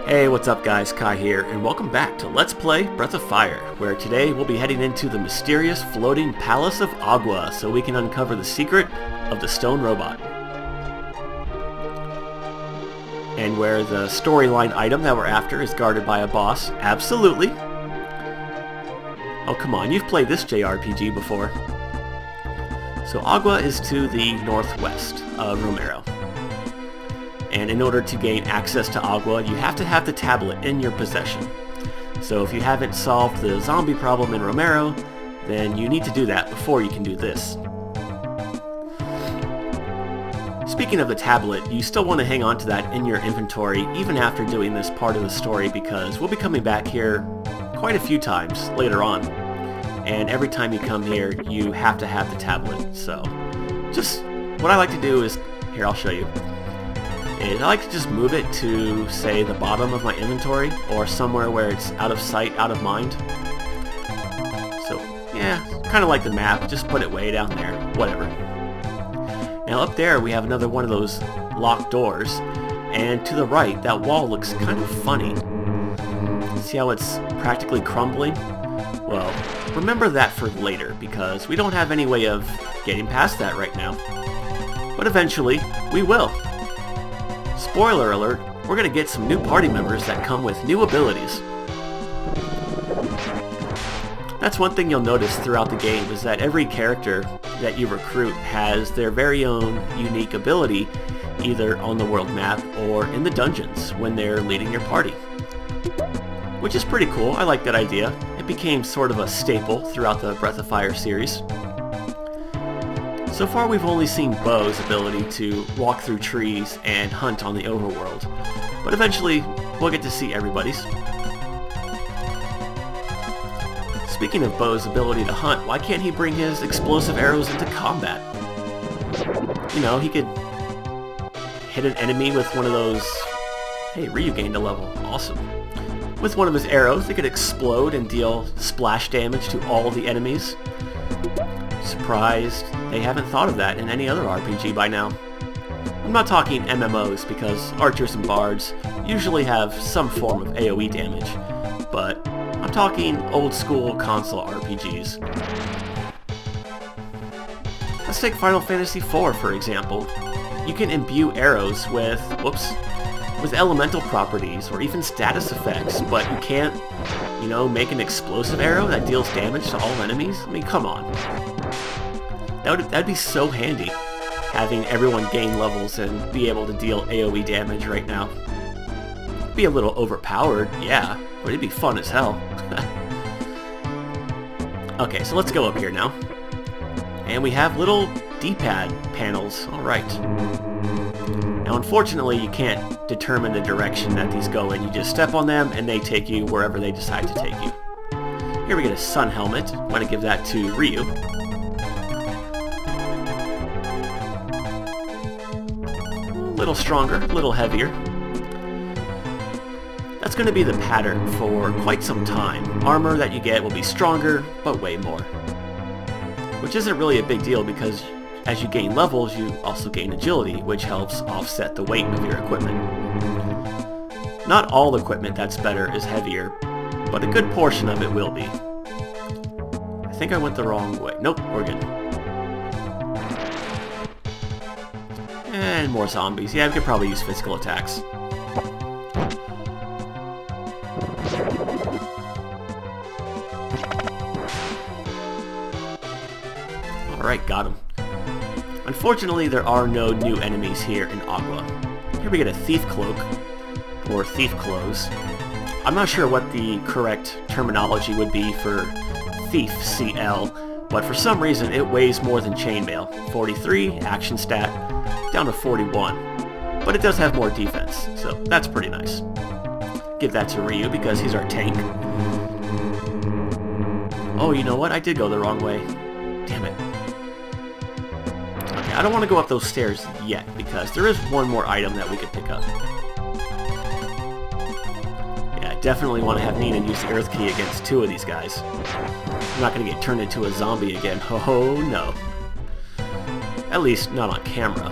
Hey, what's up guys, Kai here, and welcome back to Let's Play Breath of Fire, where today we'll be heading into the mysterious floating Palace of Agua so we can uncover the secret of the stone robot. And where the storyline item that we're after is guarded by a boss, absolutely. Oh come on, you've played this JRPG before. So Agua is to the northwest of Romero. And in order to gain access to Agua, you have to have the tablet in your possession. So if you haven't solved the zombie problem in Romero, then you need to do that before you can do this. Speaking of the tablet, you still want to hang on to that in your inventory even after doing this part of the story, because we'll be coming back here quite a few times later on. And every time you come here, you have to have the tablet. So just what I like to do is, here I'll show you. I like to just move it to, say, the bottom of my inventory, or somewhere where it's out of sight, out of mind. So, yeah, kind of like the map, just put it way down there, whatever. Now up there we have another one of those locked doors, and to the right, that wall looks kind of funny. See how it's practically crumbling? Well, remember that for later, because we don't have any way of getting past that right now. But eventually, we will. Spoiler alert, we're going to get some new party members that come with new abilities. That's one thing you'll notice throughout the game, is that every character that you recruit has their very own unique ability, either on the world map or in the dungeons when they're leading your party. Which is pretty cool, I like that idea. It became sort of a staple throughout the Breath of Fire series. So far we've only seen Bo's ability to walk through trees and hunt on the overworld, but eventually we'll get to see everybody's. Speaking of Bo's ability to hunt, why can't he bring his explosive arrows into combat? You know, he could hit an enemy with one of those... Hey, Ryu gained a level. Awesome. With one of his arrows, they could explode and deal splash damage to all the enemies. Surprised they haven't thought of that in any other RPG by now. I'm not talking MMOs, because archers and bards usually have some form of AoE damage, but I'm talking old school console RPGs. Let's take Final Fantasy IV for example. You can imbue arrows with, with elemental properties or even status effects, but you can't, you know, make an explosive arrow that deals damage to all enemies? I mean, come on. That'd be so handy, having everyone gain levels and be able to deal AoE damage right now. Be a little overpowered, yeah, but it'd be fun as hell. Okay, so let's go up here now. And we have little D-pad panels, alright. Now unfortunately you can't determine the direction that these go in. You just step on them and they take you wherever they decide to take you. Here we get a sun helmet. I'm going to give that to Ryu. A little stronger, a little heavier. That's going to be the pattern for quite some time. Armor that you get will be stronger, but way more. Which isn't really a big deal, because as you gain levels, you also gain agility, which helps offset the weight of your equipment. Not all equipment that's better is heavier, but a good portion of it will be. I think I went the wrong way. Nope, we're good. And more zombies. Yeah, we could probably use physical attacks. Alright, got him. Unfortunately, there are no new enemies here in Agua. Here we get a thief cloak, or thief clothes. I'm not sure what the correct terminology would be for thief CL, but for some reason it weighs more than chainmail. 43, action stat, down to 41. But it does have more defense, so that's pretty nice. Give that to Ryu because he's our tank. Oh, you know what? I did go the wrong way. Damn it. Okay, I don't want to go up those stairs yet, because there is one more item that we could pick up. Yeah, I definitely want to have Nina use the Earth Key against two of these guys. I'm not going to get turned into a zombie again. Oh no. At least not on camera.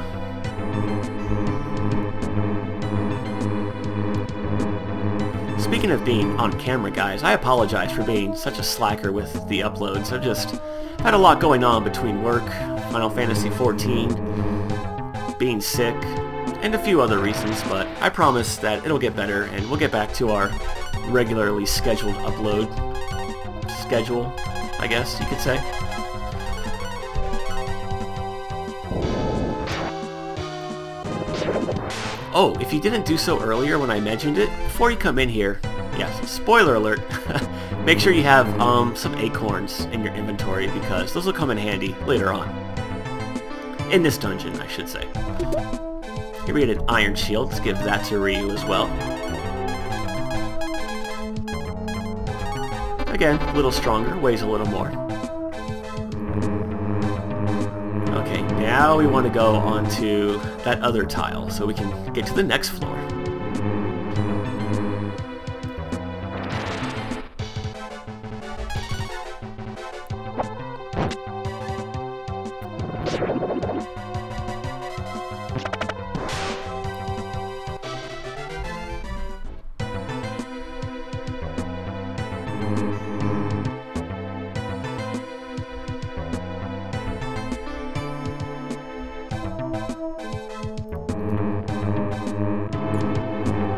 Speaking of being on camera, guys, I apologize for being such a slacker with the uploads. I've just had a lot going on between work, Final Fantasy XIV, being sick, and a few other reasons, but I promise that it'll get better and we'll get back to our regularly scheduled upload schedule, I guess you could say. Oh, if you didn't do so earlier when I mentioned it, before you come in here, yes, spoiler alert, make sure you have some acorns in your inventory because those will come in handy later on. In this dungeon, I should say. Here we get an iron shield, let's give that to Ryu as well. Again, a little stronger, weighs a little more. Okay, now we want to go onto that other tile so we can get to the next floor.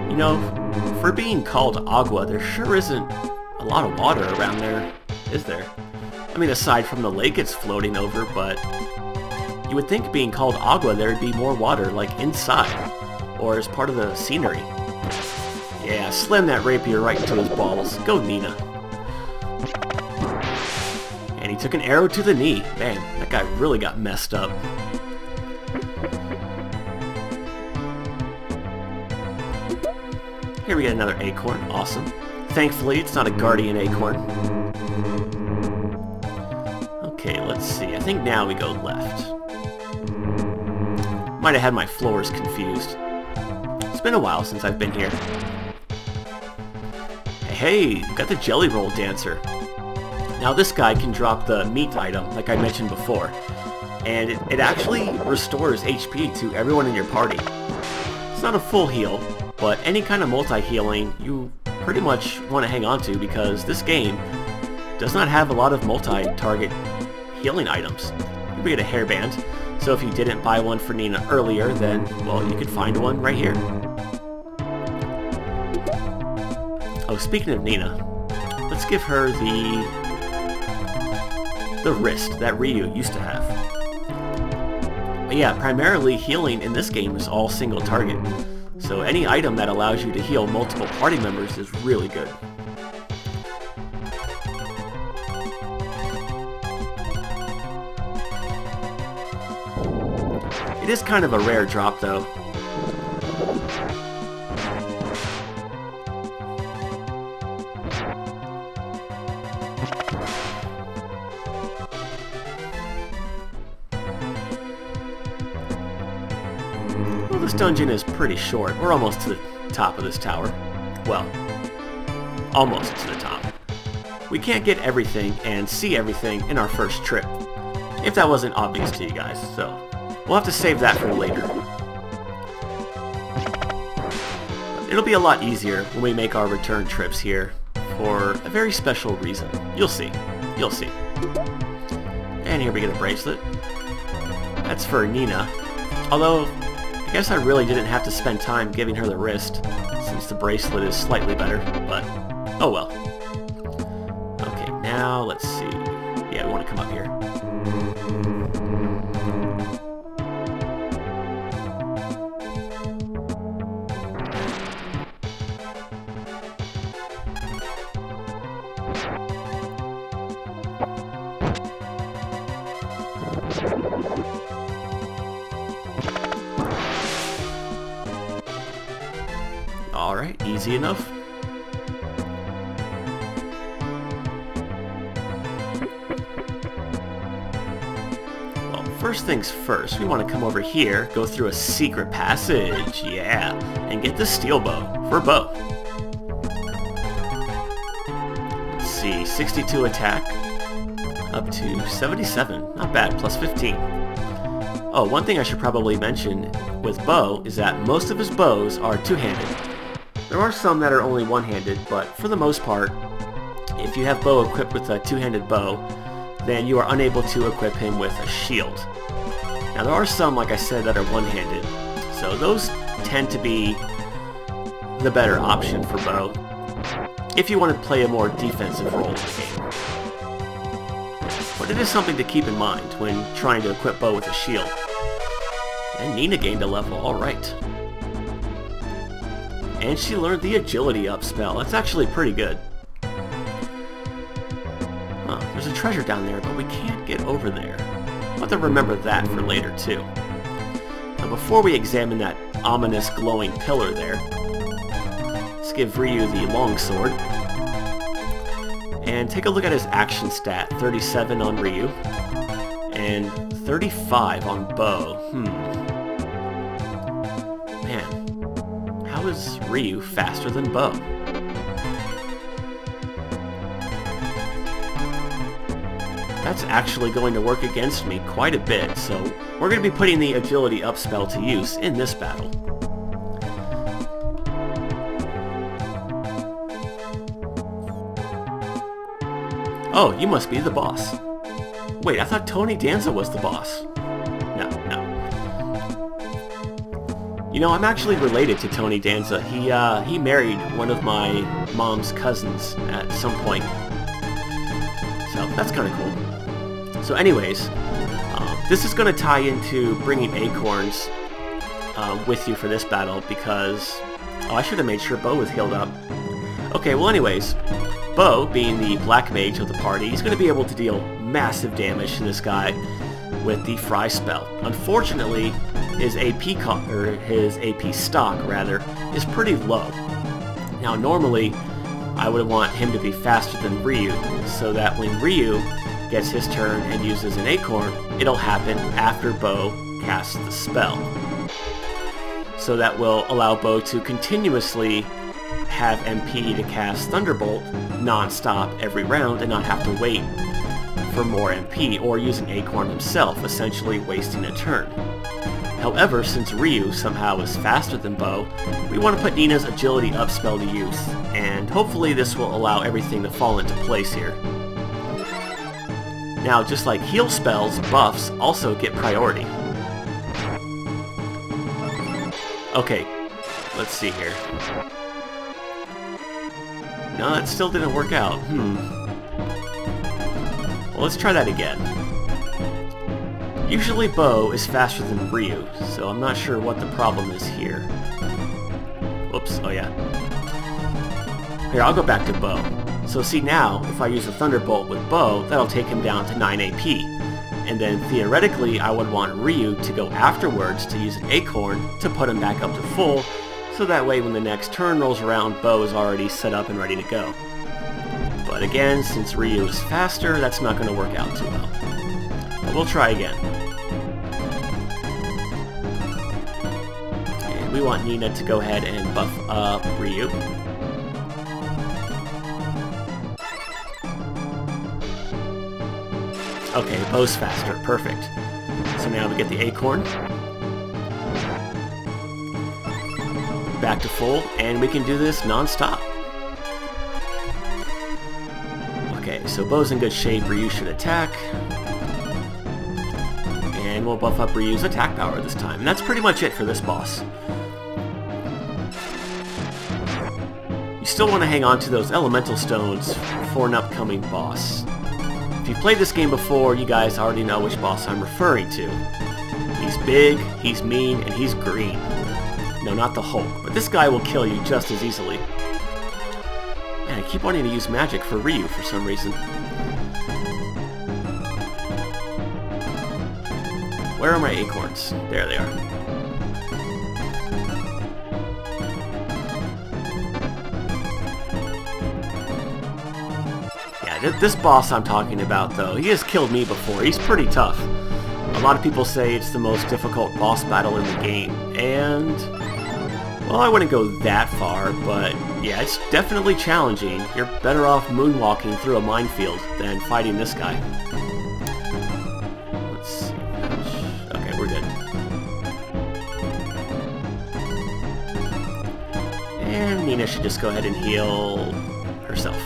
You know, for being called Agua, there sure isn't a lot of water around there, is there? I mean, aside from the lake it's floating over, but you would think being called Agua there'd be more water, like inside, or as part of the scenery. Yeah, slam that rapier right into his balls. Go, Nina. And he took an arrow to the knee. Man, that guy really got messed up. Here we get another acorn. Awesome. Thankfully, it's not a guardian acorn. Okay, let's see. I think now we go left. Might have had my floors confused. It's been a while since I've been here. Hey, got the jelly roll dancer. Now this guy can drop the meat item, like I mentioned before. And it actually restores HP to everyone in your party. It's not a full heal, but any kind of multi-healing you pretty much want to hang on to because this game does not have a lot of multi-target healing items. You get a hairband, so if you didn't buy one for Nina earlier, then, well, you could find one right here. Oh, speaking of Nina, let's give her the wrist that Ryu used to have. But yeah, primarily healing in this game is all single target. So any item that allows you to heal multiple party members is really good. It is kind of a rare drop though. This dungeon is pretty short. We're almost to the top of this tower. Well, almost to the top. We can't get everything and see everything in our first trip, if that wasn't obvious to you guys, so we'll have to save that for later. It'll be a lot easier when we make our return trips here for a very special reason. You'll see. You'll see. And here we get a bracelet. That's for Nina. Although, I guess I really didn't have to spend time giving her the wrist, since the bracelet is slightly better, but oh well. Okay, now let's see. Yeah, we want to come up here. Alright, easy enough. Well, first things first, we want to come over here, go through a secret passage, yeah, and get the steel bow for Bo. Let's see, 62 attack, up to 77, not bad, plus 15. Oh, one thing I should probably mention with Bo is that most of his bows are two-handed. There are some that are only one-handed, but for the most part, if you have Bo equipped with a two-handed bow, then you are unable to equip him with a shield. Now there are some, like I said, that are one-handed, so those tend to be the better option for Bo, if you want to play a more defensive role in the game. But it is something to keep in mind when trying to equip Bo with a shield. And Nina gained a level, alright. And she learned the agility up spell. That's actually pretty good. Huh, there's a treasure down there, but we can't get over there. I'll have to remember that for later, too. Now, before we examine that ominous glowing pillar there, let's give Ryu the longsword. And take a look at his action stat. 37 on Ryu. And 35 on Bo. Man. How is Ryu faster than Bo? That's actually going to work against me quite a bit, so we're going to be putting the agility up spell to use in this battle. Oh, you must be the boss. Wait, I thought Tony Danza was the boss. No. You know, I'm actually related to Tony Danza. He married one of my mom's cousins at some point. So, that's kind of cool. So anyways, this is going to tie into bringing acorns with you for this battle because... Oh, I should have made sure Bo was healed up. Okay, well anyways, Bo, being the black mage of the party, he's going to be able to deal massive damage to this guy with the Fry spell. Unfortunately, his AP stock is pretty low. Now normally, I would want him to be faster than Ryu, so that when Ryu gets his turn and uses an acorn, it'll happen after Bo casts the spell. So that will allow Bo to continuously have MP to cast Thunderbolt non-stop every round and not have to wait for more MP or use an acorn himself, essentially wasting a turn. However, since Ryu somehow is faster than Bo, we want to put Nina's agility up spell to use, and hopefully this will allow everything to fall into place here. Now, just like heal spells, buffs also get priority. Okay, let's see here. No, that still didn't work out. Well, let's try that again. Usually Bo is faster than Ryu, so I'm not sure what the problem is here. Whoops, oh yeah. Here, I'll go back to Bo. So see now, if I use a Thunderbolt with Bo, that'll take him down to 9 AP. And then theoretically, I would want Ryu to go afterwards to use an acorn to put him back up to full, so that way when the next turn rolls around, Bo is already set up and ready to go. But again, since Ryu is faster, that's not going to work out too well. But we'll try again. And we want Nina to go ahead and buff up Ryu. Okay, Bo's faster. Perfect. So now we get the acorn. Back to full, and we can do this non-stop. Okay, so Bo's in good shape. Ryu should attack. And we'll buff up Ryu's attack power this time. And that's pretty much it for this boss. You still want to hang on to those elemental stones for an upcoming boss. If you've played this game before, you guys already know which boss I'm referring to. He's big, he's mean, and he's green. No, not the Hulk, but this guy will kill you just as easily. Man, I keep wanting to use magic for Ryu for some reason. Where are my acorns? There they are. Yeah, this boss I'm talking about, though, he has killed me before. He's pretty tough. A lot of people say it's the most difficult boss battle in the game, and... well, I wouldn't go that far, but yeah, it's definitely challenging. You're better off moonwalking through a minefield than fighting this guy. Let's see. Okay, we're good. And Nina should just go ahead and heal herself.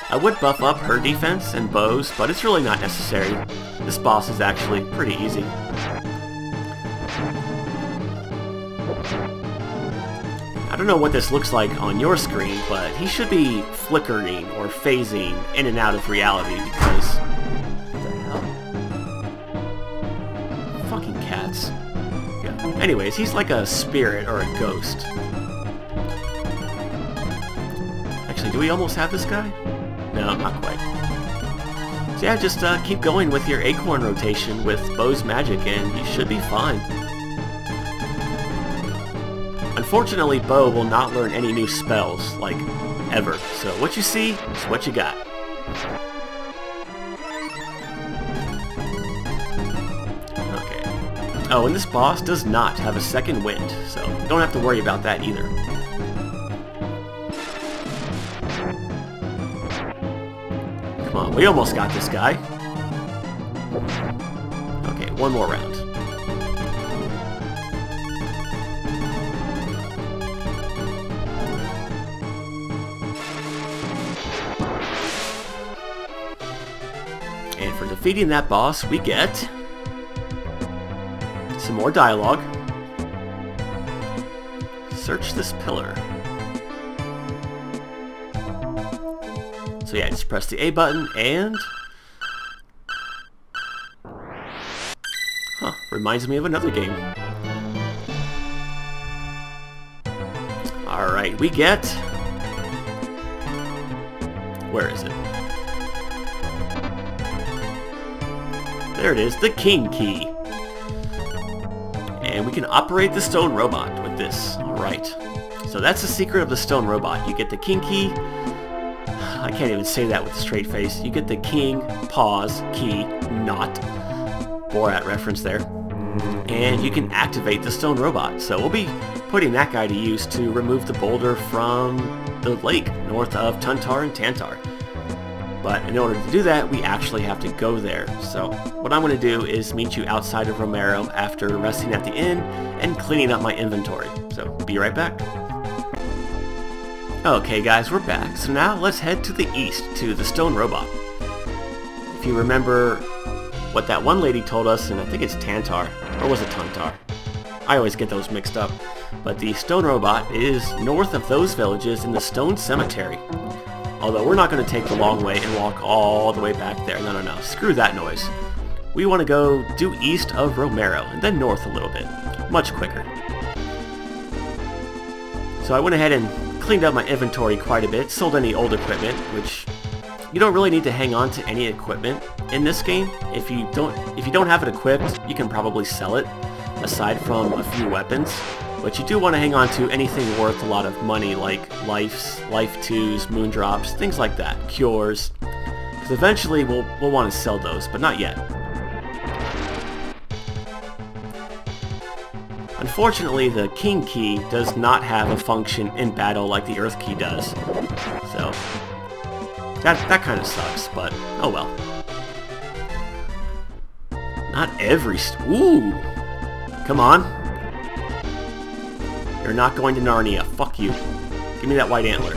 I would buff up her defense and bows, but it's really not necessary. This boss is actually pretty easy. I don't know what this looks like on your screen, but he should be flickering or phasing in and out of reality because... What the hell? Fucking cats. Yeah. Anyways, he's like a spirit or a ghost. Actually, do we almost have this guy? No, not quite. So yeah, just keep going with your acorn rotation with Bo's magic and you should be fine. Unfortunately, Bo will not learn any new spells, like, ever. So what you see is what you got. Okay. Oh, and this boss does not have a second wind, so don't have to worry about that either. Come on, we almost got this guy. Okay, one more round. And for defeating that boss, we get some more dialogue. Search this pillar. So yeah, just press the A button and... Huh, reminds me of another game. Alright, we get... Where is it? There it is, the Kinky. And we can operate the stone robot with this. Alright. So that's the secret of the stone robot. You get the Kinky. I can't even say that with a straight face. You get the king, pause, key, not. Borat reference there. And you can activate the stone robot. So we'll be putting that guy to use to remove the boulder from the lake north of Tuntar and Tantar. But in order to do that, we actually have to go there. So what I'm going to do is meet you outside of Romero after resting at the inn and cleaning up my inventory. So be right back. Okay guys, we're back. So now let's head to the east to the stone robot. If you remember what that one lady told us, and I think it's Tantar, or was it Tuntar? I always get those mixed up. But the stone robot is north of those villages in the stone cemetery. Although we're not going to take the long way and walk all the way back there. No, no, no. Screw that noise. We want to go due east of Romero and then north a little bit. Much quicker. So I went ahead and cleaned up my inventory quite a bit. Sold any old equipment, which you don't really need to hang on to any equipment in this game. If you don't have it equipped, you can probably sell it, aside from a few weapons. But you do want to hang on to anything worth a lot of money, like life 2s, moondrops, things like that, cures. Because eventually we'll want to sell those, but not yet. Unfortunately, the King Key does not have a function in battle like the Earth Key does. So that kind of sucks, but oh well. Not every... Ooh! Come on. You're not going to Narnia. Fuck you. Give me that white antler.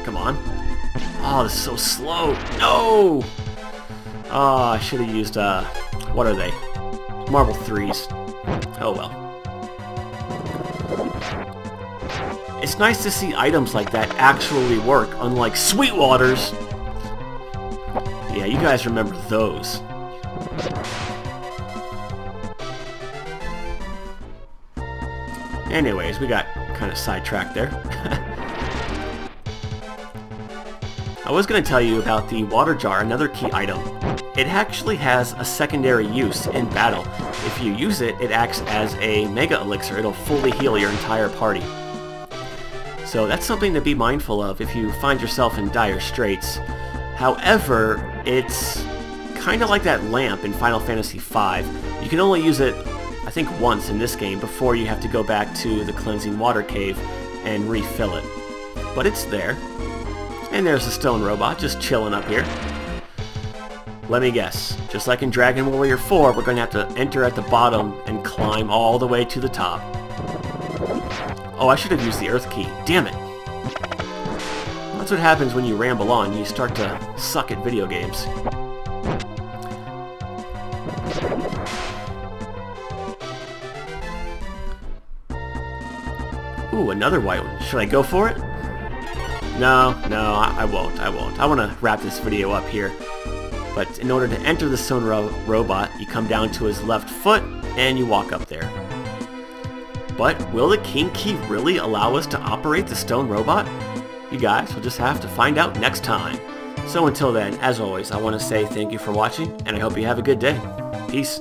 Come on. Oh, this is so slow. No! Oh, I should have used, what are they? Marble 3s. Oh well. It's nice to see items like that actually work, unlike Sweetwater's. Yeah, you guys remember those. Anyways, we got kind of sidetracked there. I was going to tell you about the water jar, another key item. It actually has a secondary use in battle. If you use it, it acts as a mega elixir. It'll fully heal your entire party. So that's something to be mindful of if you find yourself in dire straits. However, it's kind of like that lamp in Final Fantasy V. You can only use it, I think, once in this game before you have to go back to the cleansing water cave and refill it. But it's there. And there's a stone robot just chilling up here. Let me guess. Just like in Dragon Warrior 4, we're going to have to enter at the bottom and climb all the way to the top. Oh, I should have used the earth key. Damn it. That's what happens when you ramble on. You start to suck at video games. Ooh, another white one. Should I go for it? No, I won't. I want to wrap this video up here. But in order to enter the stone robot, you come down to his left foot and you walk up there. But will the Kinky really allow us to operate the stone robot? You guys will just have to find out next time. So until then, as always, I want to say thank you for watching, and I hope you have a good day. Peace.